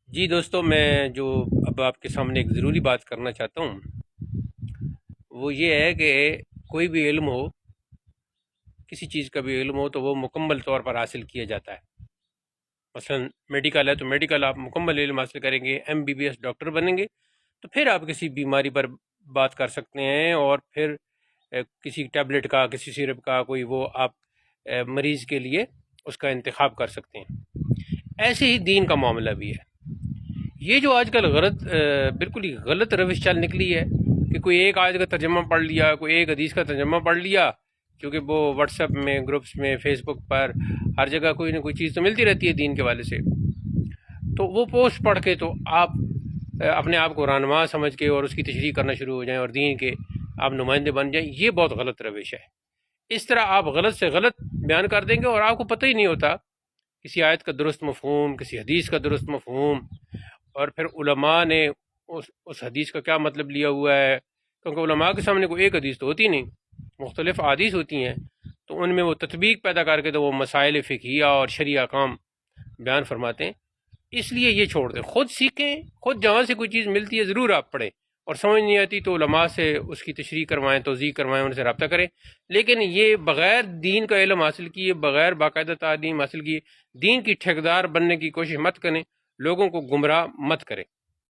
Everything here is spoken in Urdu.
جی دوستوں، میں جو اب آپ کے سامنے ایک ضروری بات کرنا چاہتا ہوں وہ یہ ہے کہ کوئی بھی علم ہو، کسی چیز کا بھی علم ہو تو وہ مکمل طور پر حاصل کیا جاتا ہے۔ مثلا میڈیکل ہے تو میڈیکل آپ مکمل علم حاصل کریں گے، MBBS ڈاکٹر بنیں گے تو پھر آپ کسی بیماری پر بات کر سکتے ہیں، اور پھر کسی ٹیبلٹ کا، کسی سیرپ کا کوئی وہ آپ مریض کے لیے اس کا انتخاب کر سکتے ہیں۔ ایسے ہی دین کا معاملہ بھی ہے۔ یہ جو آج کل بالکل ہی غلط روش چل نکلی ہے کہ کوئی ایک آیت کا ترجمہ پڑھ لیا، کوئی ایک حدیث کا ترجمہ پڑھ لیا، کیونکہ وہ واٹس ایپ میں، گروپس میں، فیس بک پر ہر جگہ کوئی نہ کوئی چیز تو ملتی رہتی ہے دین کے والے سے، تو وہ پوسٹ پڑھ کے تو آپ اپنے آپ کو رہنما سمجھ کے اور اس کی تشریح کرنا شروع ہو جائیں اور دین کے آپ نمائندے بن جائیں۔ یہ بہت غلط روش ہے۔ اس طرح آپ غلط سے غلط بیان کر دیں گے اور آپ کو پتہ ہی نہیں ہوتا کسی آیت کا درست مفہوم، کسی حدیث کا درست مفہوم، اور پھر علماء نے اس حدیث کا کیا مطلب لیا ہوا ہے، کیونکہ علماء کے سامنے کوئی ایک حدیث تو ہوتی نہیں، مختلف احادیث ہوتی ہیں، تو ان میں وہ تطبیق پیدا کر کے تو وہ مسائل فقہیہ اور شرعی احکام بیان فرماتے ہیں۔ اس لیے یہ چھوڑ دیں، خود سیکھیں، خود جہاں سے کوئی چیز ملتی ہے ضرور آپ پڑھیں، اور سمجھ نہیں آتی تو علماء سے اس کی تشریح کروائیں، توضیح کروائیں، ان سے رابطہ کریں، لیکن یہ بغیر دین کا علم حاصل کیے، بغیر باقاعدہ تعلیم حاصل کیے دین کی ٹھیکیدار بننے کی کوشش مت کریں، لوگوں کو گمراہ مت کریں۔